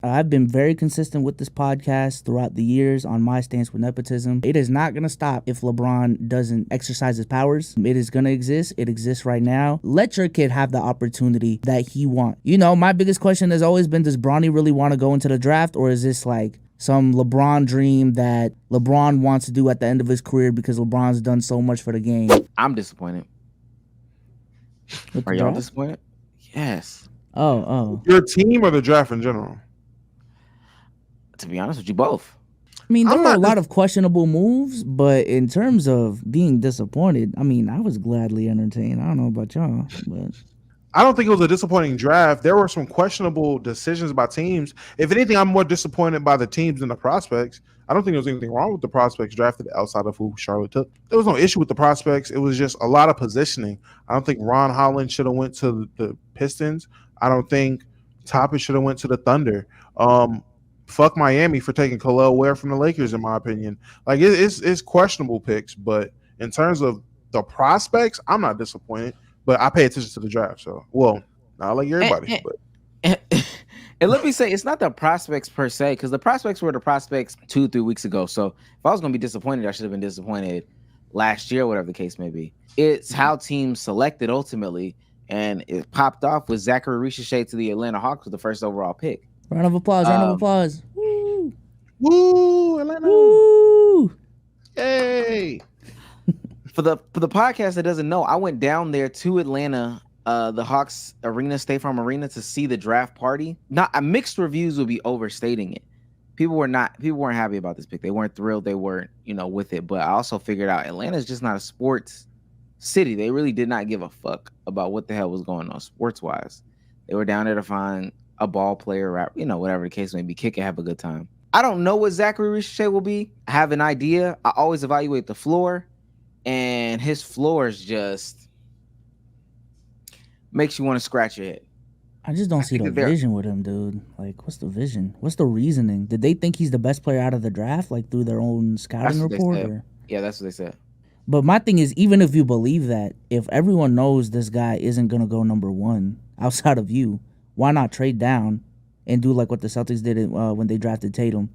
I've been very consistent with this podcast throughout the years on my stance with nepotism. It is not going to stop if LeBron doesn't exercise his powers. It is going to exist. It exists right now. Let your kid have the opportunity that he wants. You know, my biggest question has always been, does Bronny really want to go into the draft, or is this like some LeBron dream that LeBron wants to do at the end of his career because LeBron's done so much for the game? I'm disappointed. Are y'all disappointed? Yes. Oh. Your team or the draft in general? To be honest with you, both. I mean, there were a lot of questionable moves, but in terms of being disappointed, I mean, I was gladly entertained. I don't know about y'all, but I don't think it was a disappointing draft. There were some questionable decisions by teams. If anything, I'm more disappointed by the teams than the prospects. I don't think there was anything wrong with the prospects drafted outside of who Charlotte took. There was no issue with the prospects. It was just a lot of positioning. I don't think Ron Holland should have went to the Pistons. I don't think Toppin should have went to the Thunder. Fuck Miami for taking Khalil Ware from the Lakers, in my opinion. Like it's questionable picks, but in terms of the prospects, I'm not disappointed. But I pay attention to the draft, so not like everybody. And let me say, it's not the prospects per se, because the prospects were the prospects 2-3 weeks ago. So if I was going to be disappointed, I should have been disappointed last year, whatever the case may be. It's how teams selected ultimately, and it popped off with Zachary Risacher to the Atlanta Hawks with the first overall pick. Round of applause. Woo! Woo! Atlanta! Woo! Yay! For the podcast that doesn't know, I went down there to Atlanta, the Hawks Arena, State Farm Arena, to see the draft party. Not mixed reviews would be overstating it. People weren't happy about this pick. They weren't thrilled. They weren't, with it. But I also figured out Atlanta's just not a sports city. They really did not give a fuck about what the hell was going on sports wise. They were down there to find a ball player, whatever the case may be, kick and have a good time. I don't know what Zachary Risacher will be. I have an idea. I always evaluate the floor, and his floor is just makes you want to scratch your head. I just don't see the vision with him, dude. Like, what's the vision? What's the reasoning? Did they think he's the best player out of the draft, like through their own scouting report? Yeah, that's what they said. But my thing is, even if you believe that, if everyone knows this guy isn't going to go number one outside of you, why not trade down and do like what the Celtics did when they drafted Tatum?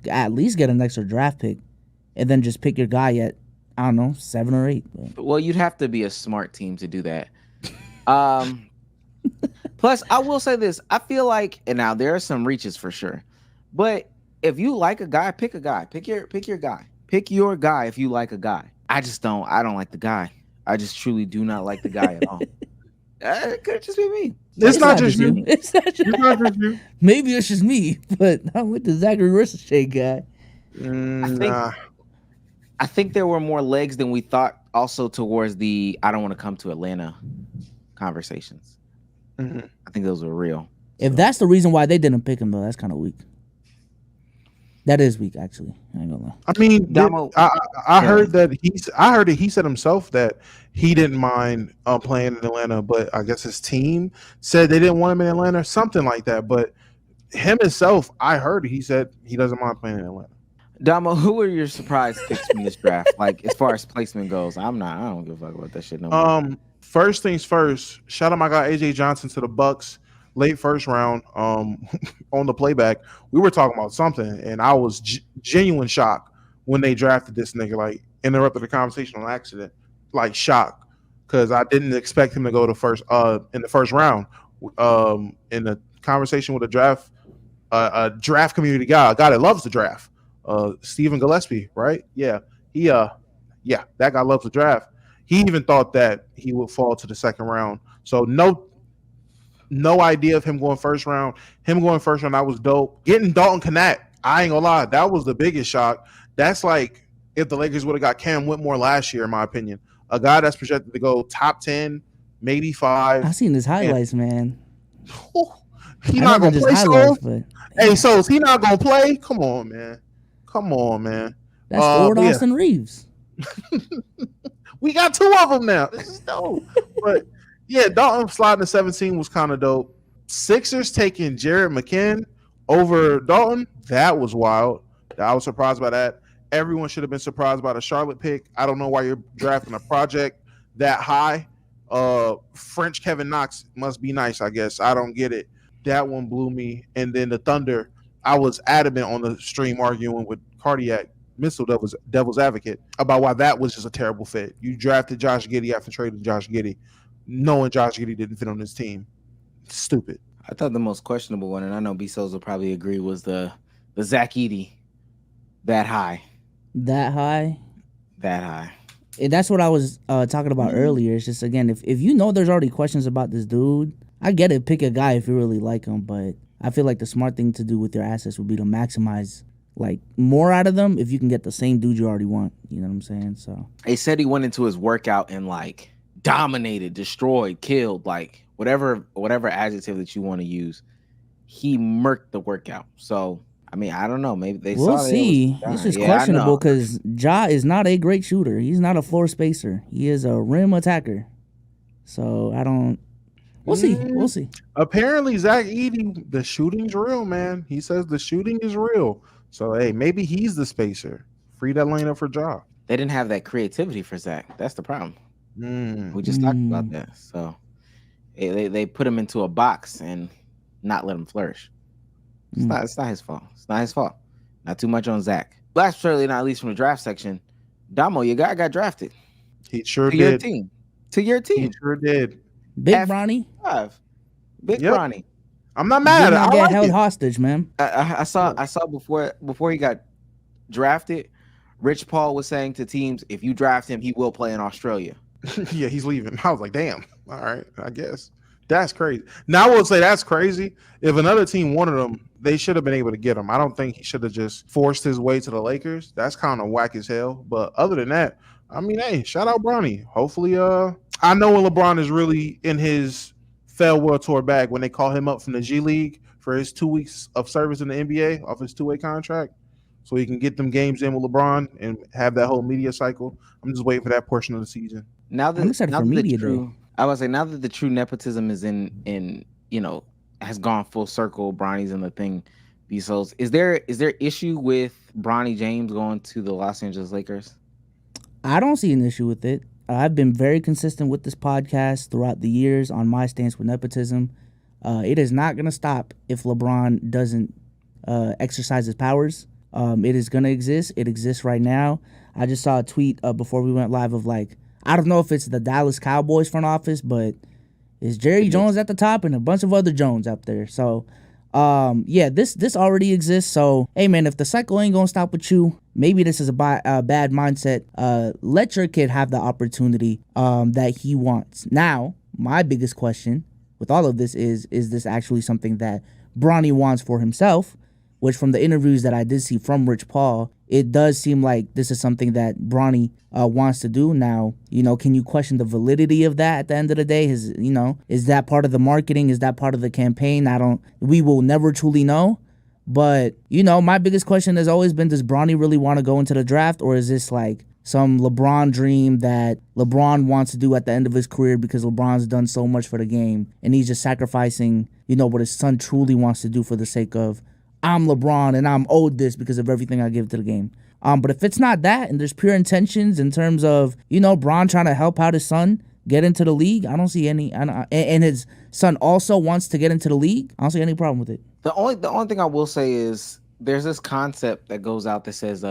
At least get an extra draft pick and then just pick your guy at, I don't know, 7 or 8. Well, you'd have to be a smart team to do that. Plus, I will say this. I feel like, and now there are some reaches for sure, but if you like a guy, pick a guy. Pick your guy. Pick your guy if you like a guy. I don't like the guy. I just truly do not like the guy at all. It could just be me. It's not just you. It's not just you. Maybe it's just me, but I'm with the Zachary Risacher guy. I think there were more legs than we thought also towards the I don't want to come to Atlanta conversations. Mm-hmm. I think those were real. If that's the reason why they didn't pick him, though, that's kind of weak. That is weak, actually. I ain't gonna lie. I mean, I heard that he said himself that he didn't mind playing in Atlanta, but I guess his team said they didn't want him in Atlanta, something like that. But him himself, I heard he said he doesn't mind playing in Atlanta. Damo, who are your surprise picks from this draft? Like, as far as placement goes, I don't give a fuck about that shit no more. First things first, shout out my guy AJ Johnson to the Bucks. Late first round, on the playback, we were talking about something, and I was genuine shock when they drafted this nigga. Like, interrupted the conversation on accident, like shock, because I didn't expect him to go to first in the first round. In the conversation with a draft community guy, a guy that loves the draft, Stephen Gillespie, right? Yeah, that guy loves the draft. He even thought that he would fall to the second round. So no idea of him going first round. Him going first round, that was dope. Getting Dalton Knapp, I ain't gonna lie, that was the biggest shock. That's like if the Lakers would have got Cam Whitmore last year, in my opinion. A guy that's projected to go top 10, maybe 5. I seen his highlights, man. He not gonna play, so. Hey, so is he not gonna play? Come on, man. That's Lord Austin Reeves. We got 2 of them now. This is dope. But yeah, Dalton sliding to 17 was kind of dope. Sixers taking Jared McKinn over Dalton, that was wild. I was surprised by that. Everyone should have been surprised by the Charlotte pick. I don't know why you're drafting a project that high. French Kevin Knox must be nice, I guess. I don't get it. That one blew me. And then the Thunder I was adamant on the stream arguing with Cardiac Missile Devil's Advocate about why that was just a terrible fit. You drafted Josh Giddey after trading Josh Giddey, knowing Josh Giddey didn't fit on this team. Stupid. I thought the most questionable one, and I know B-Souls will probably agree, was the Zach Edey. That high. That high? That high. That's what I was talking about earlier. It's just, again, if you know there's already questions about this dude, I get it. Pick a guy if you really like him, but I feel like the smart thing to do with your assets would be to maximize like more out of them if you can get the same dude you already want. You know what I'm saying? So he said he went into his workout and like dominated, destroyed, killed, like whatever adjective that you want to use. He murked the workout. So I mean, I don't know. Maybe we'll see. It's just questionable because Ja is not a great shooter. He's not a floor spacer. He is a rim attacker. So I don't. We'll see. We'll see. Apparently, Zach Edey, the shooting's real, man. He says the shooting is real. So hey, maybe he's the spacer. Free that lane up for Ja. They didn't have that creativity for Zach. That's the problem. We just talked about that. So they put him into a box and not let him flourish. It's not his fault. It's not his fault. Not too much on Zach. Last but certainly not least from the draft section, Damo, your guy got drafted. He sure did. To your team. He sure did. Big Bronny. Big Bronny. I'm not mad. I get held hostage, man. I saw before he got drafted, Rich Paul was saying to teams, if you draft him, he will play in Australia. Yeah, he's leaving. I was like, damn. All right, I guess. That's crazy. Now I would say that's crazy. If another team wanted him, they should have been able to get him. I don't think he should have just forced his way to the Lakers. That's kind of whack as hell. But other than that, I mean, hey, shout out Bronny. Hopefully, I know when LeBron is really in his farewell tour bag when they call him up from the G League for his 2 weeks of service in the NBA off his 2-way contract, so he can get them games in with LeBron and have that whole media cycle. I'm just waiting for that portion of the season. Now that the true nepotism is in has gone full circle, Bronny's in the thing. Bezos, is there issue with Bronny James going to the Los Angeles Lakers? I don't see an issue with it. I've been very consistent with this podcast throughout the years on my stance with nepotism. It is not going to stop if LeBron doesn't exercise his powers. It is going to exist. It exists right now. I just saw a tweet before we went live of like, I don't know if it's the Dallas Cowboys front office, but it's Jerry Jones at the top and a bunch of other Jones up there. So, this already exists. So, hey, man, if the cycle ain't going to stop with you, maybe this is a bad mindset. Let your kid have the opportunity that he wants. Now, my biggest question with all of this is this actually something that Bronny wants for himself? Which from the interviews that I did see from Rich Paul, it does seem like this is something that Bronny wants to do. Now, can you question the validity of that at the end of the day? Is that part of the marketing? Is that part of the campaign? We will never truly know. But, my biggest question has always been, does Bronny really want to go into the draft? Or is this like some LeBron dream that LeBron wants to do at the end of his career because LeBron's done so much for the game and he's just sacrificing, what his son truly wants to do for the sake of, I'm LeBron and I'm owed this because of everything I give to the game. But if it's not that and there's pure intentions in terms of, Bron trying to help out his son get into the league, I don't see any. And his son also wants to get into the league. I don't see any problem with it. The only thing I will say is there's this concept that goes out that says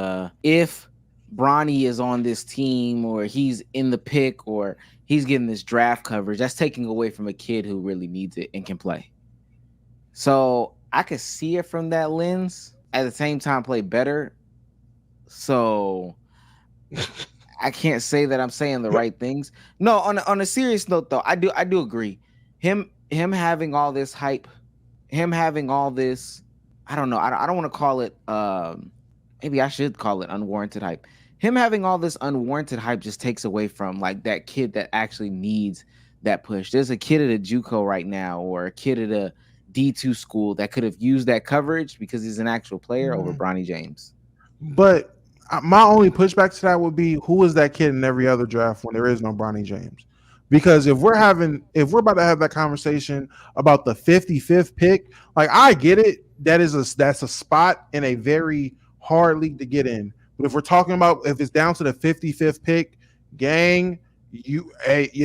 if Bronny is on this team or he's in the pick or he's getting this draft coverage, that's taking away from a kid who really needs it and can play. So I could see it from that lens. At the same time, play better. So I can't say that I'm saying the right things. No, on a serious note, though, I do agree. Him having all this hype, him having all this, I don't know. I don't want to call it. Maybe I should call it unwarranted hype. Him having all this unwarranted hype just takes away from like that kid that actually needs that push. There's a kid at a JUCO right now, or a kid at a D2 school that could have used that coverage because he's an actual player over Bronny James. But my only pushback to that would be, who is that kid in every other draft when there is no Bronny James? Because if we're about to have that conversation about the 55th pick, like I get it, that's a spot in a very hard league to get in. But if we're talking about if it's down to the 55th pick, gang, you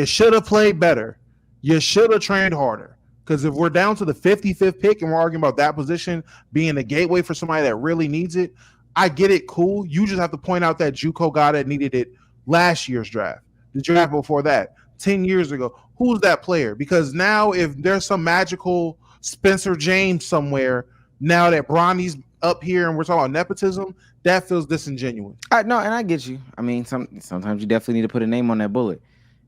should have played better. You should have trained harder. Because if we're down to the 55th pick and we're arguing about that position being a gateway for somebody that really needs it, I get it, cool. You just have to point out that JUCO guy that needed it last year's draft, the draft before that, 10 years ago. Who's that player? Because now if there's some magical Spencer James somewhere, now that Bronny's up here and we're talking about nepotism, that feels disingenuous. No, and I get you. I mean, sometimes you definitely need to put a name on that bullet.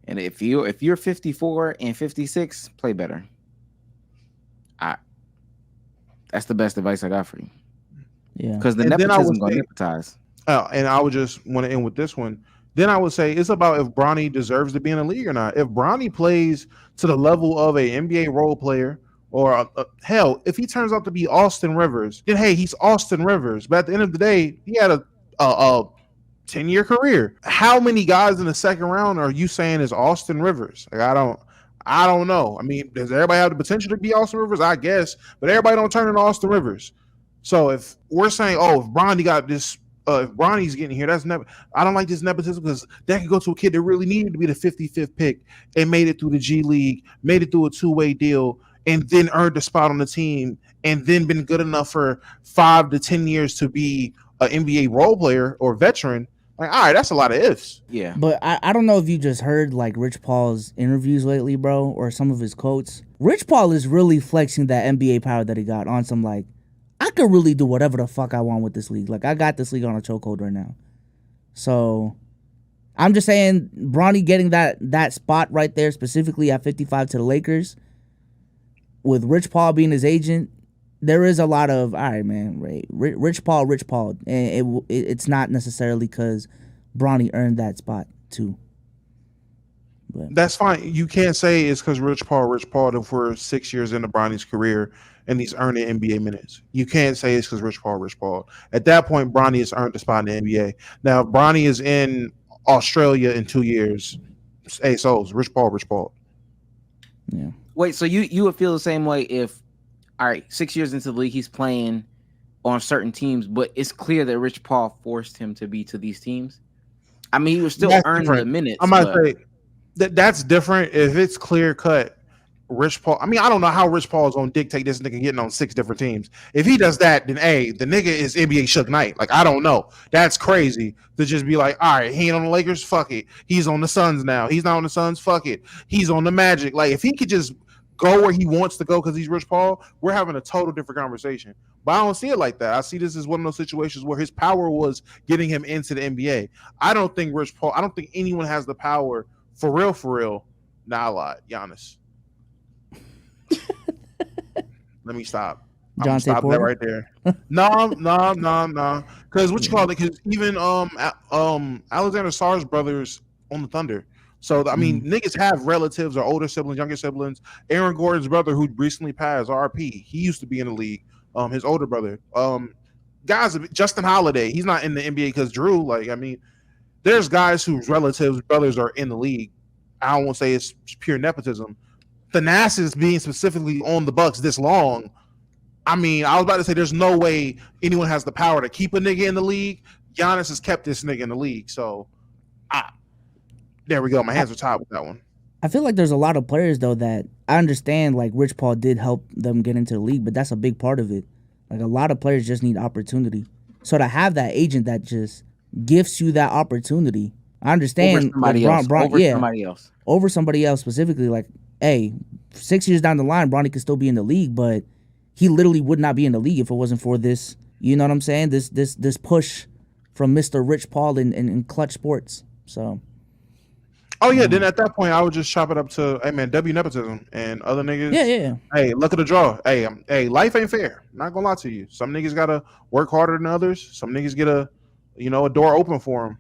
And if you're 54 and 56, play better. That's the best advice I got for you. Yeah, because the nepotism going to nepotize. And I would just want to end with this one. Then I would say it's about if Bronny deserves to be in the league or not. If Bronny plays to the level of a NBA role player, or hell, if he turns out to be Austin Rivers, then hey, he's Austin Rivers. But at the end of the day, he had a 10-year career. How many guys in the second round are you saying is Austin Rivers? Like I don't know. I mean, does everybody have the potential to be Austin Rivers? I guess, but everybody don't turn into Austin Rivers. So if we're saying, if Bronny got this, if Bronny's getting here, I don't like this nepotism because that could go to a kid that really needed to be the 55th pick and made it through the G League, made it through a two-way deal, and then earned a spot on the team, and then been good enough for 5 to 10 years to be an NBA role player or veteran. Like, all right, that's a lot of ifs. Yeah. But I don't know if you just heard like Rich Paul's interviews lately, bro, or some of his quotes. Rich Paul is really flexing that NBA power that he got on some like, I could really do whatever the fuck I want with this league. Like, I got this league on a chokehold right now. So, I'm just saying, Bronny getting that spot right there, specifically at 55 to the Lakers, with Rich Paul being his agent, there is a lot of, all right, man, right? Rich Paul. And it's not necessarily because Bronny earned that spot, too. But that's fine. You can't say it's because Rich Paul if we're 6 years into Bronny's career and he's earning NBA minutes. You can't say it's because Rich Paul. At that point, Bronny has earned a spot in the NBA. Now, if Bronny is in Australia in 2 years, hey, so it's Rich Paul. Yeah. Wait, so you would feel the same way if, all right, 6 years into the league, he's playing on certain teams, but it's clear that Rich Paul forced him to be to these teams? I mean, he was still earning the minutes. I might say that's different if it's clear cut. Rich Paul. I mean, I don't know how Rich Paul is gonna dictate this nigga getting on 6 different teams. If he does that, then the nigga is NBA Suge Knight. Like, I don't know. That's crazy to just be like, all right, he ain't on the Lakers, fuck it. He's on the Suns now. He's not on the Suns, fuck it. He's on the Magic. Like, if he could just go where he wants to go because he's Rich Paul, we're having a total different conversation. But I don't see it like that. I see this as one of those situations where his power was getting him into the NBA. I don't think anyone has the power for real. Nah, I lied. Giannis. Let me stop. I'm gonna stop that right there. No. Because what you call it? Because even Alexander Sarr's brothers on the Thunder. So I mean, niggas have relatives or older siblings, younger siblings. Aaron Gordon's brother, who recently passed, RP. He used to be in the league. His older brother. Guys, Justin Holiday. He's not in the NBA because Drew. Like, I mean, there's guys whose relatives, brothers are in the league. I don't want to say it's pure nepotism. Thanasis being specifically on the Bucks this long, I mean, I was about to say there's no way anyone has the power to keep a nigga in the league. Giannis has kept this nigga in the league, so there we go. My hands are tied with that one. I feel like there's a lot of players though that I understand. Like Rich Paul did help them get into the league, but that's a big part of it. Like a lot of players just need opportunity. So to have that agent that just gifts you that opportunity, I understand. Over somebody else specifically, like. Hey, 6 years down the line, Bronny could still be in the league, but he literally would not be in the league if it wasn't for this. You know what I'm saying? This push from Mr. Rich Paul in Clutch Sports. So. Oh yeah, then at that point I would just chop it up to, hey man, W nepotism and other niggas. Yeah. Hey, look at the draw. Hey, life ain't fair. Not gonna lie to you. Some niggas gotta work harder than others. Some niggas get a door open for them.